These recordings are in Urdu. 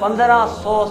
1500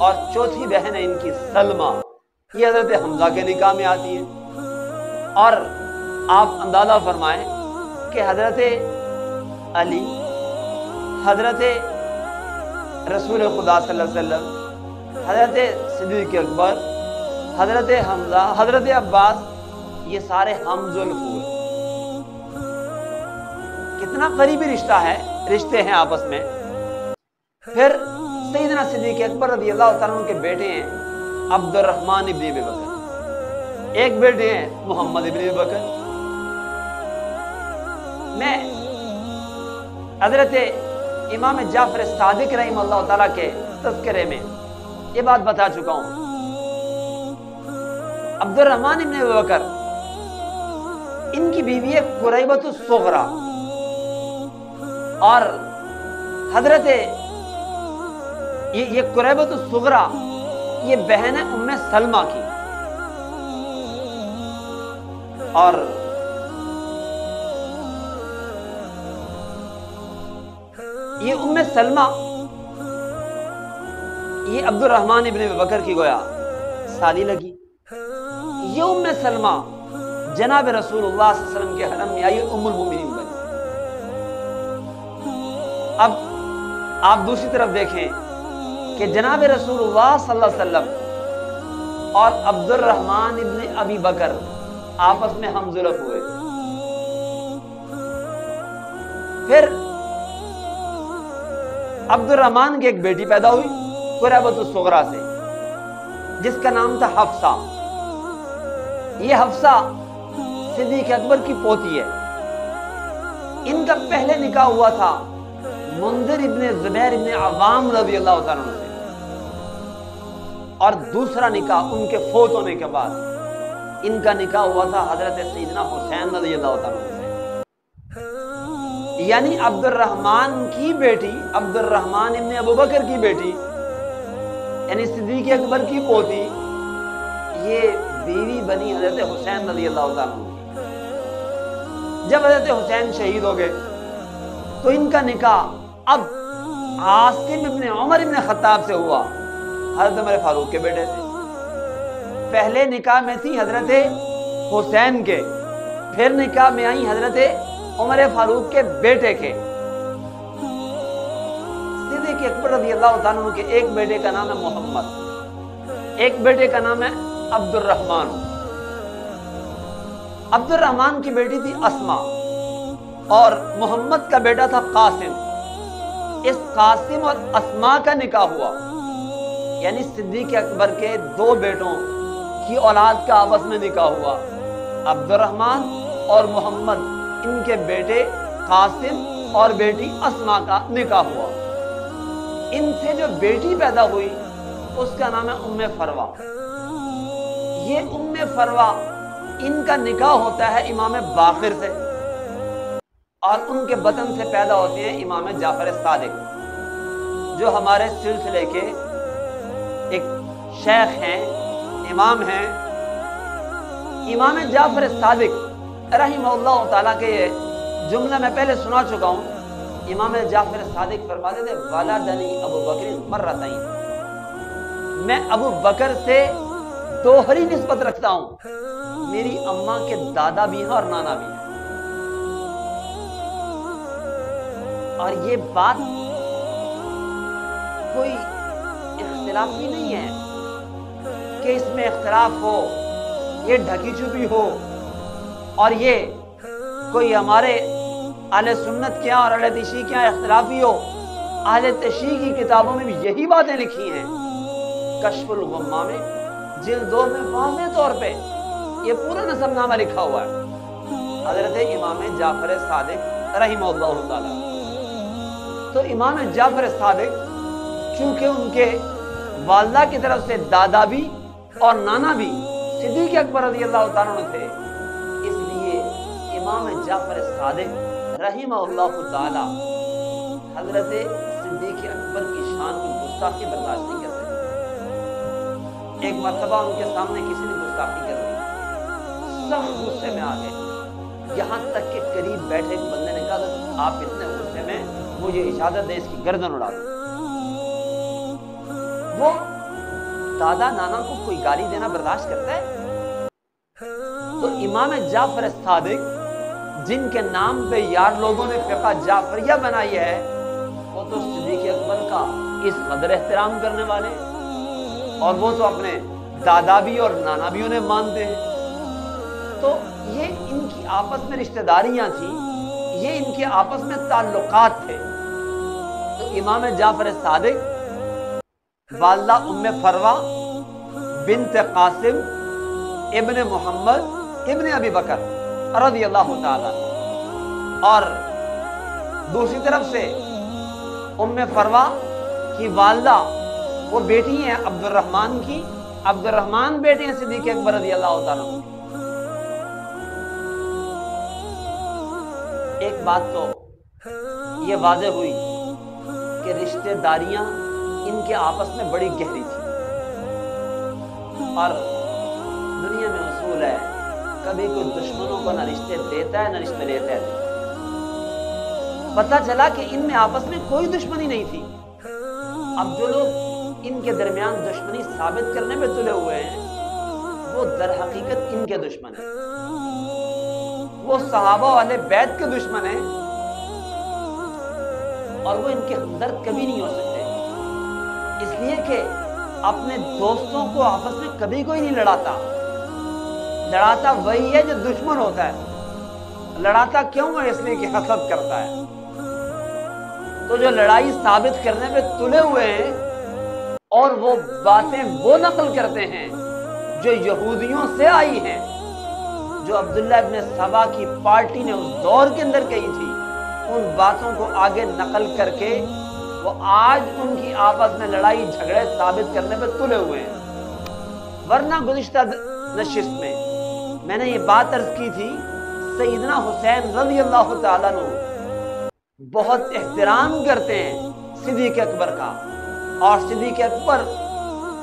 اور چوتھی بہن ہے ان کی سلمہ، یہ حضرت حمزہ کے نکاح میں آتی ہے۔ اور آپ اندازہ فرمائیں کہ حضرت علی، حضرت رسول خدا صلی اللہ علیہ وسلم، حضرت صدیق اکبر، حضرت حمزہ، حضرت عباس، یہ سارے ہم زلف ہوئے۔ کتنا قریبی رشتہ ہے، رشتے ہیں آپس میں۔ پھر سیدنا صدیق اکبر رضی اللہ تعالیٰ عنہ کے بیٹے ہیں عبد الرحمن ابن ابی بکر، ایک بیٹے ہیں محمد ابن ابی بکر۔ میں حضرت امام جعفر صادق رحمہ اللہ تعالیٰ کے تذکرے میں یہ بات بتا چکا ہوں۔ عبد الرحمن ابن ابی بکر، ان کی بیوی ہے قریبۃ الصغریٰ، اور حضرت یہ قریبۃ الصغریٰ یہ بہن ہے ام سلمہ کی، اور یہ ام سلمہ یہ عبد الرحمن ابن ابی بکر کی گویا سالی لگی۔ یہ ام سلمہ جناب رسول اللہ صلی اللہ علیہ وسلم کے حرم میں آئی، ام المومنین بنی۔ اب آپ دوسری طرف دیکھیں کہ جناب رسول اللہ صلی اللہ علیہ وسلم اور عبد الرحمن ابن ابی بکر آپس میں ہم زلف ہوئے۔ پھر عبد الرحمن کی ایک بیٹی پیدا ہوئی قریبۃ الصغریٰ سے، جس کا نام تھا حفصہ۔ یہ حفصہ صدیق اکبر کی پوتی ہے۔ ان کا پہلے نکاح ہوا تھا منذر ابن زبیر ابن عوام رضی اللہ تعالیٰ عنہ سے، اور دوسرا نکاح ان کے فوت ہونے کے بعد ان کا نکاح ہوا تھا حضرت سیدنا حسین رضی اللہ تعالیٰ عنہ سے۔ یعنی عبد الرحمن کی بیٹی، عبد الرحمن ابن ابو بکر کی بیٹی، یعنی صدیق اکبر کی پوتی، یہ بیوی بنی حضرت حسین رضی اللہ تعالیٰ عنہ کی۔ جب حضرت حسین شہید ہو گئے تو ان کا نکاح اب عاصم ابن عمر ابن خطاب سے ہوا، حضرت عمر فاروق کے بیٹے سے۔ پہلے نکاح میں تھی حضرت حسین کے، پھر نکاح میں آئی حضرت عمر فاروق کے بیٹے کے۔ صدیق اکبر رضی اللہ تعالیٰ عنہ کے ایک بیٹے کا نام ہے محمد، ایک بیٹے کا نام ہے عبد الرحمن۔ عبد الرحمن کی بیٹی تھی اسما، اور محمد کا بیٹا تھا قاسم۔ اس قاسم اور اسما کا نکاح ہوا، یعنی صدیق اکبر کے دو بیٹوں کی اولاد کا آپس میں نکاح ہوا۔ عبد الرحمن اور محمد، ان کے بیٹے قاسم اور بیٹی اسما کا نکاح ہوا۔ ان سے جو بیٹی پیدا ہوئی اس کا نام ہے ام فروہ۔ یہ ام فروہ، ان کا نکاح ہوتا ہے امام باقر سے، اور ان کے بطن سے پیدا ہوتے ہیں امام جعفر صادق، جو ہمارے سلسلے کے ایک شیخ ہیں، امام ہیں۔ امام جعفر صادق رحمہ اللہ تعالیٰ کے یہ جملہ میں پہلے سنا چکا ہوں۔ امام جعفر صادق فرماتے تھے ولدنی ابو بکر مرتین، میں ابو بکر سے دوہری نسبت رکھتا ہوں، میری اماں کے دادا بھی ہیں اور نانا بھی ہیں۔ اور یہ بات کوئی اختلافی نہیں ہے کہ اس میں اختلاف ہو، یہ ڈھکی چھپی ہو، اور یہ کوئی ہمارے اہل سنت کیا اور اہل تشیع کیا اختلافی ہو۔ اہل تشیع کی کتابوں میں بھی یہی باتیں لکھی ہیں۔ کشف الغمہ میں جلد 2 میں واضح طور پہ یہ پورا نسب نامہ لکھا ہوا ہے۔ حضرت امام جعفر صادق رحمہ اللہ تعالی، تو امام جعفر صادق چونکہ ان کے والدہ کی طرف سے دادا بھی اور نانا بھی صدیق اکبر رضی اللہ تعالیٰ عنہ تھے، اس لیے امام جعفر صادق رحمہ اللہ تعالی حضرت صدیق اکبر کی شان کی گستاخی برداشت نہیں کر سکتے۔ ایک مرتبہ ان کے سامنے کسی نے گستاخی کر دی، سخت غصے میں آ گئے، یہاں تک کہ قریب بیٹھے ایک بندے نے کہا آپ اتنے غصے میں، مجھے اجازت دے اس کی گردن اڑا دو۔ وہ دادا نانا کو کوئی گالی دینا برداشت کرتا ہے؟ تو امام جعفر صادق جن کے نام پہ یار لوگوں نے فقہ جعفریہ بنائی ہے، وہ تو صدیق اکبر کا اس قدر احترام کرنے والے، اور وہ تو اپنے دادا بھی اور نانا بھی انہیں مانتے ہیں۔ تو یہ ان کی آپس میں رشتہ داریاں تھیں، یہ ان کے آپس میں تعلقات تھے۔ تو امام جعفر صادق والدہ ام فروہ بنت قاسم ابن محمد ابن ابی بکر رضی اللہ تعالیٰ، اور دوسری طرف سے ام فروہ کی والدہ وہ بیٹی ہیں عبد الرحمن کی، عبد الرحمن بیٹے ہیں صدیق اکبر رضی اللہ تعالیٰ۔ ایک بات تو یہ واضح ہوئی کہ رشتہ داریاں ان کے آپس میں بڑی گہری تھی، اور دنیا میں اصول ہے کبھی کوئی دشمنوں کو نہ رشتے دیتا ہے نہ رشتے لیتا ہے۔ پتہ چلا کہ ان میں آپس میں کوئی دشمنی نہیں تھی۔ اب جو لوگ ان کے درمیان دشمنی ثابت کرنے میں تلے ہوئے ہیں وہ در حقیقت ان کے دشمن ہیں، وہ صحابہ والے بیت کے دشمن ہیں، اور وہ ان کے ہمدرد کبھی نہیں ہو سکتے، اس لیے کہ اپنے دوستوں کو آپس میں کبھی کوئی نہیں لڑاتا۔ لڑاتا وہی ہے جو دشمن ہوتا ہے۔ لڑاتا کیوں ہے؟ اس لیے کہ حسد کرتا ہے۔ تو جو لڑائی ثابت کرنے میں تلے ہوئے ہیں اور وہ باتیں وہ نقل کرتے ہیں جو یہودیوں سے آئی ہیں، جو عبداللہ ابن سبا کی پارٹی نے اس دور کے اندر کہی تھی، ان باتوں کو آگے نقل کر کے وہ آج ان کی آپس میں لڑائی جھگڑے ثابت کرنے میں تلے ہوئے ہیں۔ ورنہ گزشتہ نشست میں نے یہ بات عرض کی تھی، سیدنا حسین رضی اللہ تعالیٰ عنہ بہت احترام کرتے ہیں صدیق اکبر کا، اور صدیق اکبر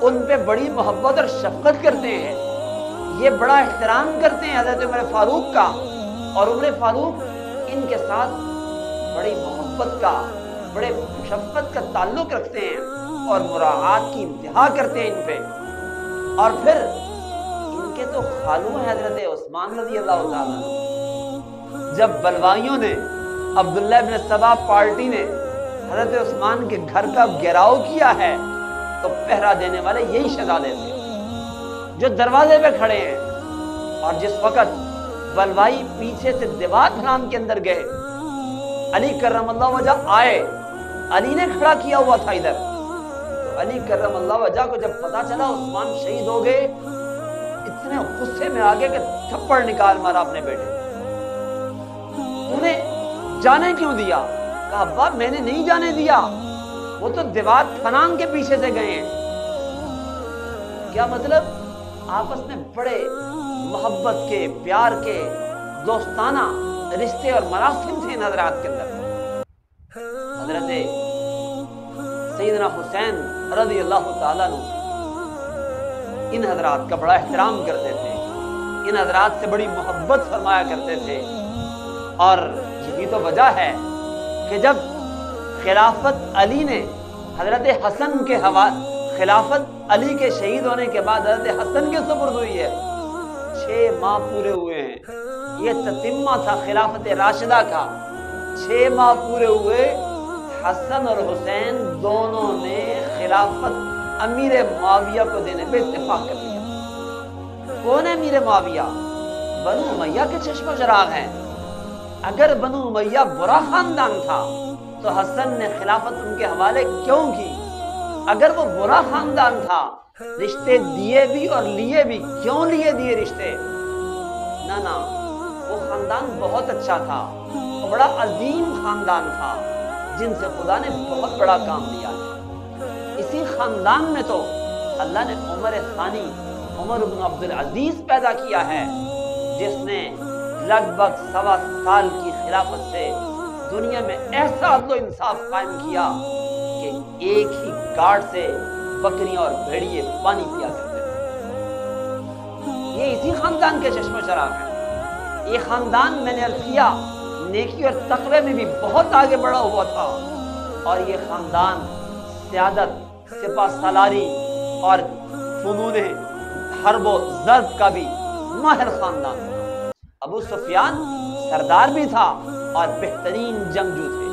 ان پہ بڑی محبت اور شفقت کرتے ہیں، یہ بڑا احترام کرتے ہیں حضرت عمر فاروق کا، اور عمر فاروق ان کے ساتھ بڑی محبت کا، بڑے شفقت کا تعلق رکھتے ہیں اور مراعات کی انتہا کرتے ہیں ان پہ۔ اور پھر ان کے تو خالو ہیں حضرت عثمان رضی اللہ تعالیٰ، جب بلوائیوں نے عبداللہ ابن سبا پارٹی نے حضرت عثمان کے گھر کا گھیراؤ کیا ہے تو پہرا دینے والے یہی شہزادے تھے جو دروازے پہ کھڑے ہیں، اور جس وقت بلوائی پیچھے سے دیوار پھلان کے اندر گئے، علی کرم اللہ وجہ آئے، علی نے کھڑا کیا ہوا تھا ادھر، تو علی کرم اللہ وجہ کو جب پتا چلا عثمان شہید ہو گئے، اتنے غصے میں آگے کہ تھپڑ نکال مارا اپنے بیٹے، انہیں جانے کیوں دیا؟ کہا ابا میں نے نہیں جانے دیا، وہ تو دیوار پھنان کے پیچھے سے گئے ہیں۔ کیا مطلب؟ آپس میں بڑے محبت کے، پیار کے، دوستانہ رشتے اور مراسم تھے ان حضرات کے اندر۔ حضرت سیدنا حسین رضی اللہ تعالیٰ عنہ ان حضرات کا بڑا احترام کرتے تھے، ان حضرات سے بڑی محبت فرمایا کرتے تھے، اور یہی تو وجہ ہے کہ جب خلافت علی نے حضرت حسن کے خلافت علی کے شہید ہونے کے بعد حضرت حسن کے سپرد ہوئی ہے، 6 ماہ پورے ہوئے ہیں، یہ تتمہ تھا خلافت راشدہ کا، 6 ماہ پورے ہوئے، حسن اور حسین دونوں نے خلافت امیر معاویہ کو دینے پہ اتفاق کر لیا۔ کون ہے امیر معاویہ؟ بنو امیہ کے چشم و چراغ ہیں۔ اگر بنو امیہ برا خاندان تھا تو حسن نے خلافت ان کے حوالے کیوں کی؟ اگر وہ برا خاندان تھا رشتے دیے بھی اور لیے بھی، کیوں لیے دیے رشتے؟ نہ وہ خاندان بہت اچھا تھا، وہ بڑا عظیم خاندان تھا جن سے خدا نے بہت بڑا کام لیا ہے۔ اسی خاندان میں تو اللہ نے عمر ثانی، عمر بن عبد العزیز پیدا کیا ہے، جس نے لگ بھگ 1.25 سال کی خلافت سے دنیا میں ایسا عدل و انصاف قائم کیا کہ ایک ہی گارڈ سے بکریاں اور بھیڑیے پانی پیا کرتے تھے۔ یہ اسی خاندان کے چشم و چراغ ہے۔ یہ خاندان میں نے عرض کیا نیکی اور تقوی میں بھی بہت آگے بڑھا ہوا تھا، اور یہ خاندان سیادت، سپہ سالاری اور فنون حرب و ضرب کا بھی ماہر خاندان تھا۔ ابو سفیان سردار بھی تھا اور بہترین جنگجو تھے۔